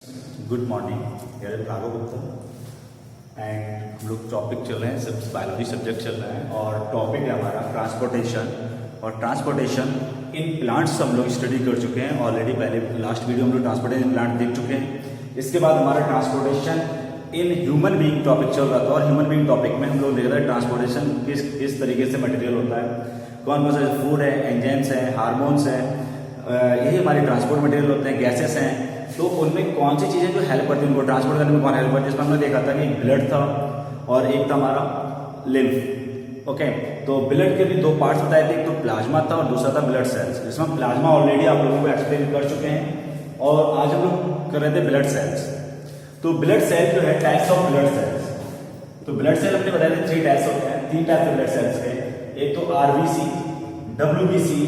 Good morning, मेरा Raghav Gupta and हम लोग टॉपिक चल रहे हैं, सब बायोलॉजी सब्जेक्ट चल रहा है और टॉपिक है हमारा ट्रांसपोर्टेशन। और ट्रांसपोर्टेशन इन प्लांट्स हम लोग स्टडी कर चुके हैं ऑलरेडी, पहले लास्ट वीडियो हम लोग ट्रांसपोर्टेशन प्लांट देख चुके हैं। इसके बाद हमारा transportation in human being topic चल रहा था और ह्यूमन बीइंग टॉपिक में हम लोग देख रहे हैं ट्रांसपोर्टेशन किस तरीके से मटेरियल होता है, कौन कौन सा फूड है, एंजाइम्स हैं, हार्मोन्स हैं, यही हमारे ट्रांसपोर्ट मटेरियल होते हैं, गैसेस हैं। तो उनमें कौन सी चीज़ें जो हेल्प करती हैं उनको ट्रांसपोर्ट करने में, कौन हेल्प करती है, जिसमें हमने देखा था कि ब्लड था और एक था हमारा लिम्फ। ओके, तो ब्लड के भी दो पार्ट्स बताए थे, एक तो प्लाज्मा था और दूसरा था ब्लड सेल्स। जिसमें प्लाज्मा ऑलरेडी आप लोगों को एक्सप्लेन कर चुके हैं और आज हम लोग कर रहे थे ब्लड सेल्स। तो ब्लड सेल जो है टाइप्स ऑफ ब्लड सेल्स, तो ब्लड सेल हमने बताया था 3 टाइप्स होते हैं, 3 टाइप्स ऑफ ब्लड सेल्स के, एक तो RBC, WBC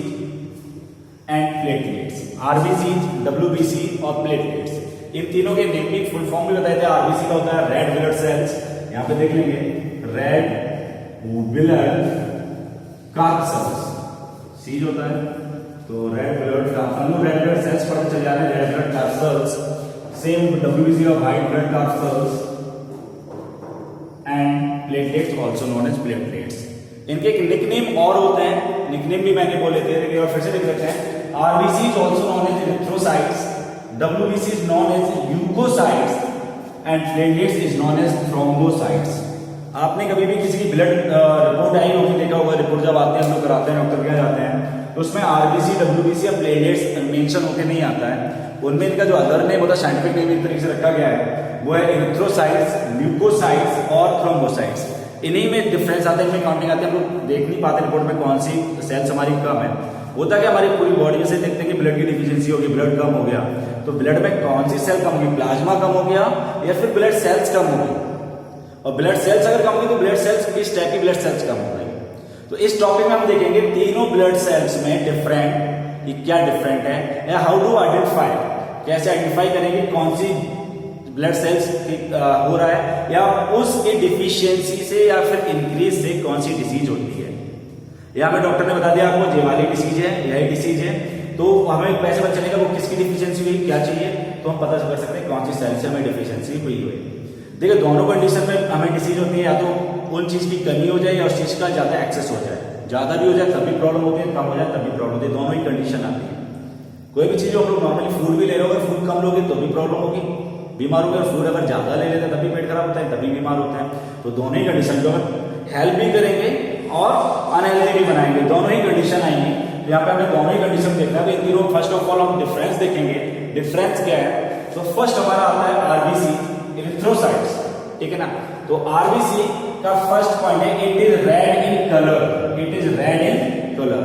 and platelets. RBC, WBC और प्लेटलेट्स, इन तीनों के नेमिंग फुल फॉर्म भी बताए थे। आरबीसी का होता है रेड ब्लड सेल्स, यहाँ पे देख लेंगे, रेड ब्लड कार्ब सेल्स, सी जो होता है तो रेड ब्लड का हम लोग रेड ब्लड सेल्स पढ़ते चले जा रहे हैं, red blood carb cells. Same WBC का white blood carb cells and platelets also known as platelets. इनके एक निकनेम और होते हैं, निकनेम भी मैंने बोले थे लेकिन और फिर से देख लेते हैं। RBC is also known as erythrocytes, WBC is known as leukocytes and platelets is known as thrombocytes। आपने कभी भी किसी की ब्लड रिपोर्ट आई होगी, देखा होगा, रिपोर्ट जब आते हैं हम लोग कराते हैं, डॉक्टर के यहाँ जाते हैं, तो उसमें RBC, WBC या प्लेटलेट्स मेंशन होकर नहीं आता है। उनमें इनका जो अदर नेम होता है, साइंटिफिक नेम इस तरीके से रखा गया है, वो है इरिथ्रोसाइट्स, ल्यूकोसाइट्स और थ्रोम्बोसाइट्स। इन्हीं में डिफरेंस आता है, इनमें काउंटिंग आती है। हम लोग देख नहीं पाते रिपोर्ट में कौन सी सेल्स हमारी कम है। होता है कि हमारी पूरी बॉडी में से देखते हैं कि ब्लड की डिफिशियंसी होगी, ब्लड कम हो गया, तो ब्लड में कौन सी सेल कम होगी, प्लाज्मा कम हो गया या फिर ब्लड सेल्स कम होगी। और ब्लड सेल्स अगर कम होगी तो ब्लड सेल्स किस टाइप की ब्लड सेल्स कम हो गई। तो इस टॉपिक में हम देखेंगे तीनों ब्लड सेल्स में डिफरेंट, ये क्या डिफरेंट है या हाउ टू आइडेंटिफाई, कैसे आइडेंटिफाई करेंगे कौन सी ब्लड सेल्स हो रहा है या उसके डिफिशियंसी से या फिर इंक्रीज से कौन सी डिसीज होती है। यहाँ पे डॉक्टर ने बता दिया आपको ये वाली डिसीज है, यही डिसीज है, तो हमें कैसे पता चलेगा वो किसकी डिफिशियंसी हुई, क्या चाहिए, तो हम पता कर सकते हैं कौन सी सेल से हमें डिफिशियंसी हुई। देखिए दोनों कंडीशन में हमें डिसीज होती है, या तो उन चीज की कमी हो जाए या उस चीज का ज्यादा एक्सेस हो जाए, ज्यादा भी हो जाए तब भी प्रॉब्लम होती है, कम हो जाए तब भी प्रॉब्लम होती है, दोनों ही कंडीशन आती है। कोई भी चीज जो हम लोग नॉर्मली फूड भी ले रहे हो, अगर फूड कम लोगे तो भी प्रॉब्लम होगी, बीमार हो गए, और फूड अगर ज्यादा ले लेते हैं तभी पेट खराब होता है, तभी बीमार होते हैं। तो दोनों ही कंडीशन जो हेल्प भी करेंगे और अनहेल्दी भी बनाएंगे, दोनों ही कंडीशन आएंगे। तो यहाँ पे हमने दोनों ही कंडीशन देखना है। इन तीनों फर्स्ट ऑफ ऑल हम डिफरेंस देखेंगे। डिफरेंस क्या है, तो फर्स्ट हमारा आता है आरबीसी, इरिथ्रोसाइट्स, ठीक है ना। तो आरबीसी का फर्स्ट पॉइंट है, it is red in colour, it is red in colour,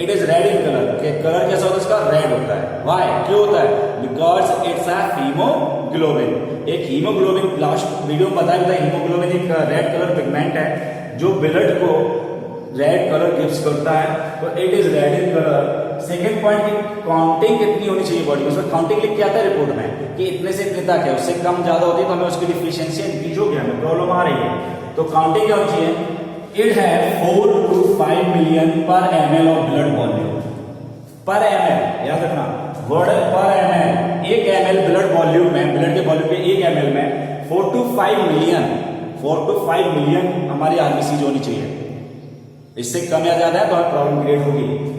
it is red in colour. Colour कैसा होता है इसका, रेड होता है। व्हाई, क्यों होता है, बिकॉज इट्स अ हीमोग्लोबिन। एक हीमोग्लोबिन, लास्ट वीडियो में बताया था, हीमोग्लोबिन एक रेड कलर पिगमेंट है जो ब्लड को रेड कलर गिव्स करता है, तो it is red in colour. Second point की काउंटिंग कितनी होनी चाहिए बॉडी में, उसमें काउंटिंग लिख के आता है रिपोर्ट में कि इतने से इतने तक है, उससे कम ज्यादा होती है तो हमें उसकी डिफिशियंसी इंक्रीज हो गया, हमें प्रॉब्लम आ रही है। तो काउंटिंग क्या होनी चाहिए, इट है 4 to 5 मिलियन पर ml ऑफ ब्लड वॉल्यूम, पर ml, याद रखना वर्ड पर ml, 1 ml ब्लड वॉल्यूम में, ब्लड के वॉल्यूम के 1 ml में 4 to 5 मिलियन, 4 to 5 मिलियन हमारी आरबीसी होनी चाहिए। इससे कम या ज्यादा है तो हमें प्रॉब्लम क्रिएट होगी।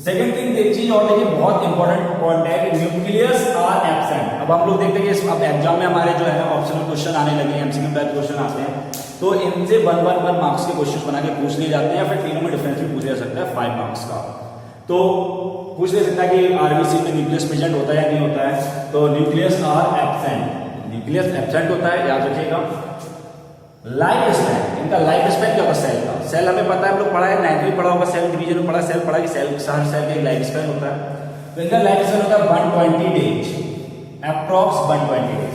सेकंड थिंग, एक चीज और देखिए, बहुत इंपॉर्टेंट पॉइंट है कि न्यूक्लियस आर एब्सेंट। अब हम लोग देखते हैं कि अब एग्जाम में हमारे जो है ऑप्शनल क्वेश्चन आने लगे, एमसीक्यू टाइप क्वेश्चन आते हैं, तो इनसे 1 मार्क्स के क्वेश्चन बना के पूछ लिए जाते हैं, या फिर तीनों में डिफरेंस भी पूछा जा सकता है 5 मार्क्स का। तो पूछ ले सकता है कि आरबीसी में न्यूक्लियस प्रेजेंट होता है या नहीं होता है, तो nucleus are absent, nucleus absent होता है, याद रखिएगा। लाइफ स्पैन, इनका लाइफ स्पैन क्या होता है सेल का, सेल हमें पता है, हम लोग पढ़ा है, 9th में पढ़ा होगा, सेल डिवीजन में पढ़ा, सेल पढ़ा कि सेल हर सेल का एक लाइफ स्पैन होता है। तो इनका लाइफ स्पैन होता है 120 डेज, अप्रॉक्स 120 डेज,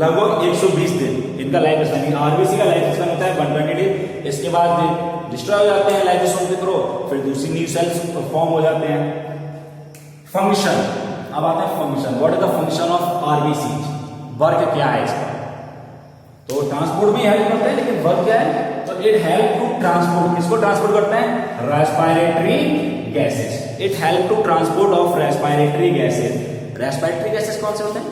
लगभग 120 दिन इनका लाइफ स्पैन। आरबीसी का लाइफ स्पैन होता है 120 डेज, इसके बाद डिस्ट्रॉय हो जाते हैं लाइफ स्पैन के थ्रू, फिर दूसरी न्यू सेल्स फॉर्म हो जाते हैं। फंक्शन, अब आता है function, what is the function of RBC, work क्या है इसका, तो ट्रांसपोर्ट में हेल्प करता है, लेकिन वर्क क्या है, तो इट हेल्प टू ट्रांसपोर्ट, किसको ट्रांसपोर्ट करता है, respiratory gases, it help to transport of respiratory gases. Respiratory gases कौन से होते हैं,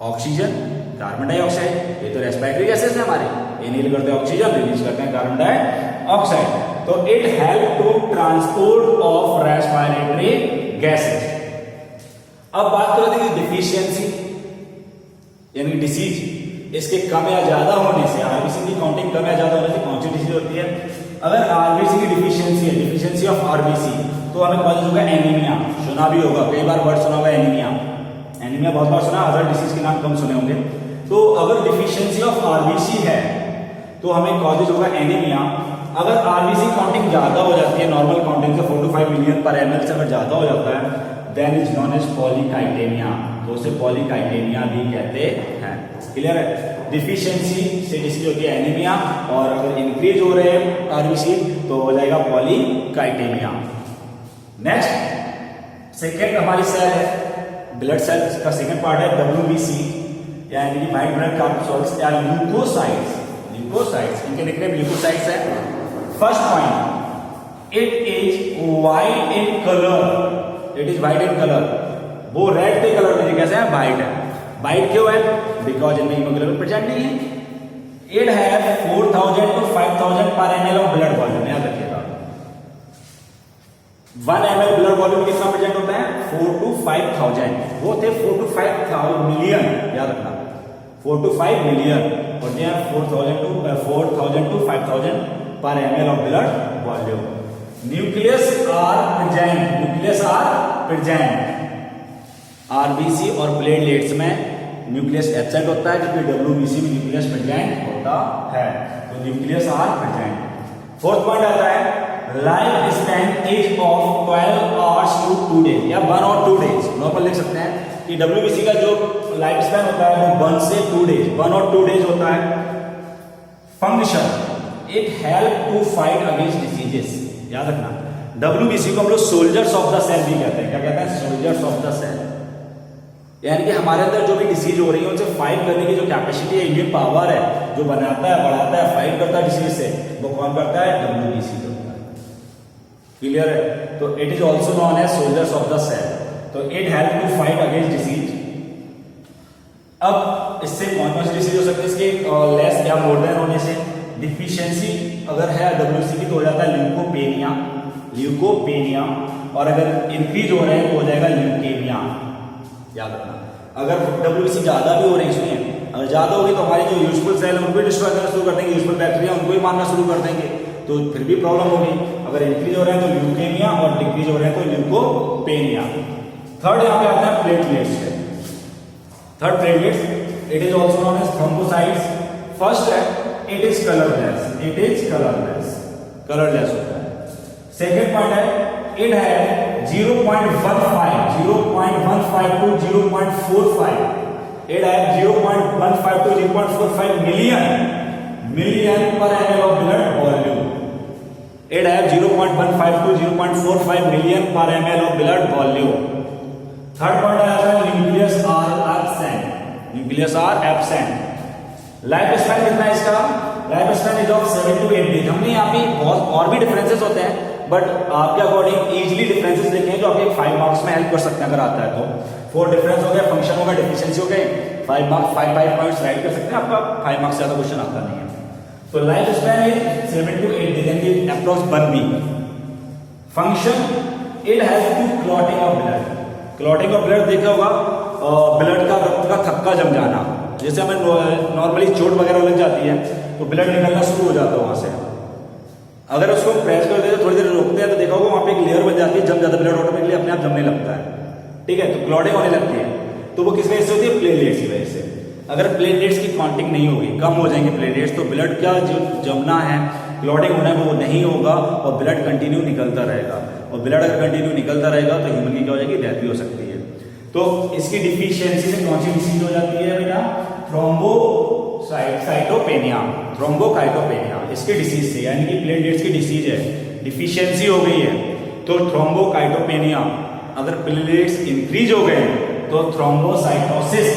ऑक्सीजन, कार्बन डाइऑक्साइड, ये तो रेस्पिरेटरी गैसेस है हमारे, इनहेल करते हैं ऑक्सीजन, रिलीज करते हैं कार्बन डाइऑक्साइड। तो it help to transport of respiratory gases. अब बात करते हैं डिफिशियंसी यानी डिसीज, इसके कम या ज्यादा होने से, आरबीसी की काउंटिंग कम या ज्यादा होने से कौन सी डिसीज होती है? अगर आरबीसी की डिफिशियंसी है, डिफिशियंसी ऑफ आरबीसी, तो हमें कॉज होगा एनीमिया। सुना भी होगा, कई बार वर्ड सुना होगा एनीमिया, एनीमिया बहुत बार सुना, अदर डिसीज के नाम कम सुने होंगे। तो अगर डिफिशियंसी ऑफ आरबीसी है तो हमें कॉजेज होगा एनीमिया। अगर आरबीसी काउंटिंग ज्यादा हो जाती है, नॉर्मल काउंटिंग से 4 to 5 मिलियन पर एमएल से अगर ज्यादा हो जाता है, देन इज नॉन एज पॉलीकाइटेमिया, तो उसे पॉलीकाइटेमिया भी कहते हैं। क्लियर है? डिफिशियंसी से डिसीज होती है एनीमिया, और अगर इंक्रीज हो रहे हैं आरबीसी तो हो जाएगा पॉलीकाइटेमिया। नेक्स्ट सेकेंड हमारी सेल है ब्लड सेल का सेकेंड पार्ट है WBC यानी कि व्हाइट ब्लड कॉर्पस्यूल्स या ल्यूकोसाइट्स। ल्यूकोसाइट्स इनके निकनेम ल्यूकोसाइट्स है। First point, it is white in colour, it is white in colour. वो रेड के कलर में कैसे है? वाइट है। वाइट क्यों है? बिकॉज इनमें हीमोग्लोबिन प्रेजेंट नहीं है। इट हैव 4000 to 5000 पर ml ऑफ ब्लड वॉल्यूम, याद रखिएगा। 1 ml ब्लड वॉल्यूम कितना प्रेजेंट होता है? 4 to 5000। वो थे 4 to 5 मिलियन, याद रखना 4 to 5 मिलियन, और ये 4000 to 5000 पर ml of blood volume. Nucleus are present. RBC और प्लेटलेट्स में न्यूक्लियस एब्सेंट होता है, जबकि डब्ल्यूबीसी में न्यूक्लियस प्रेजेंट होता है। तो nucleus are present. Fourth point आता है life span is of 12 hours to 2 days या 1 or 2 days। नॉर्मल लिख सकते हैं कि डब्ल्यूबीसी का जो लाइफ स्पैन होता है वो 1 से 2 days, 1 or 2 days होता है। Function, it help to fight against diseases, याद रखना। डब्ल्यूबीसी को हम लोग सोल्जर्स ऑफ द सेल भी कहते हैं। क्या कहते हैं? Soldiers of the cell. यानी कि हमारे अंदर जो भी डिसीज हो रही है उनसे फाइट करने की जो कैपेसिटी है, इम्यून पावर है, जो बनाता है, बढ़ाता है, फाइट करता है डिसीज से, वो कौन करता है? डब्ल्यूबीसी करता है। क्लियर है? तो it is also known as soldiers of the cell. तो it help to fight against disease. अब इससे कौन कौन सी डिसीज हो सकती है? इसके लेस या मोर देन होने से। डिफिशियंसी अगर है डब्ल्यूबीसी की तो हो जाता है ल्यूकोपेनिया, और अगर इंक्रीज हो रहे हैं तो हो जाएगा ल्यूकेमिया, याद रखना। अगर डब्ल्यूबीसी ज्यादा भी हो रही है, सुनिए, अगर ज्यादा होगी तो हमारी जो यूजफुल सेल है उनको डिस्ट्रॉय करना शुरू कर देंगे, यूजफुल बैक्टीरिया उनको ही मारना शुरू कर देंगे, तो फिर भी प्रॉब्लम होगी। अगर इंक्रीज हो रहे हैं तो ल्यूकेमिया, और डिक्रीज हो रहे हैं तो ल्यूकोपेनिया। थर्ड यहाँ पे आता है platelets. Third platelets, it is also known as thrombocytes. First है इट इज कलरलेस, कलरलेस होता है। सेकेंड पॉइंट है इट है 0.15 to 0.45, it has 0.15 to 0.45 million per ml of blood volume. It has 0.15 to 0.45 million per ml of blood volume. Third point आता है nucleus are absent. Life span कितना है इसका? Life span is of 7 to 8 days। हमने यहाँ पे बहुत और भी डिफरेंसेस होते हैं, बट आपके अकॉर्डिंग इजीली डिफरेंसेस लिखे हैं जो आपके 5 मार्क्स में हेल्प कर सकते हैं अगर आता है तो। 4 डिफरेंस हो गए, फंक्शन हो गया, डिफिशियंसी हो गए, 5 मार्क्स 5 पॉइंट्स राइट कर सकते हैं। आपका 5 मार्क्स से ज्यादा क्वेश्चन आता नहीं है। तो life span is 7 to 8 days यानी approx 1 week. Function, it help to clotting of blood. Clotting of blood देखा होगा, ब्लड का रक्त का थक्का जम जाना। जैसे हमें नॉर्मली चोट वगैरह लग जाती है तो ब्लड निकलना शुरू हो जाता है वहां से। अगर उसको प्रेस कर देते थोड़ी देर रोकते हैं तो देखा होगा वहां पे एक लेयर बन जाती है, जम जाता है ब्लड, ऑटोमेटिकली अपने आप जमने लगता है। ठीक है? तो क्लॉटिंग होने लगती है। तो वो किस वजह से होती है? प्लेटलेट्स की वजह से। अगर प्लेटलेट्स की काउंटिंग नहीं होगी, कम हो जाएंगे प्लेटलेट्स, तो ब्लड का जो जमना है, क्लॉटिंग होना है, वो नहीं होगा और ब्लड कंटिन्यू निकलता रहेगा। और ब्लड अगर कंटिन्यू निकलता रहेगा तो ह्यूमन की क्या हो जाएगी? डेथ भी हो सकती है। तो इसकी डिफिशियंसी से कौन सी डिसीज हो जाती है बेटा? थ्रोम्बोकाइटोपेनिया। इसके डिसीज से, यानी कि प्लेटलेट्स की डिसीज है, डिफिशियंसी हो गई है तो थ्रोम्बोकाइटोपेनिया। अगर प्लेटलेट्स इंक्रीज हो गए तो थ्रोम्बोसाइटोसिस।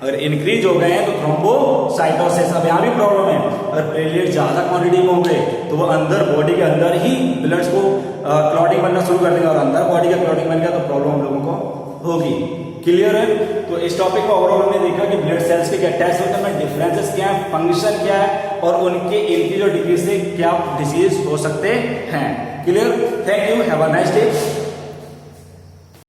अगर इंक्रीज हो गए हैं तो थ्रोम्बोसाइटोसिस। अब यहाँ भी प्रॉब्लम है, अगर प्लेटलेट ज्यादा क्वांटिटी में हो गए तो वो अंदर बॉडी के अंदर ही ब्लड्स को क्लॉटिंग बनना शुरू कर देंगे, और अंदर बॉडी का क्लॉटिंग बन गया तो प्रॉब्लम हम लोगों को होगी। क्लियर है? तो इस टॉपिक में ओवरऑल हमने देखा कि ब्लड सेल्स के क्या टेस्ट होते हैं, डिफरेंसेस क्या है, फंक्शन क्या है और उनके इंक्रीज और डिक्रीज से क्या डिसीज हो सकते हैं। Clear? Thank you, have a nice day.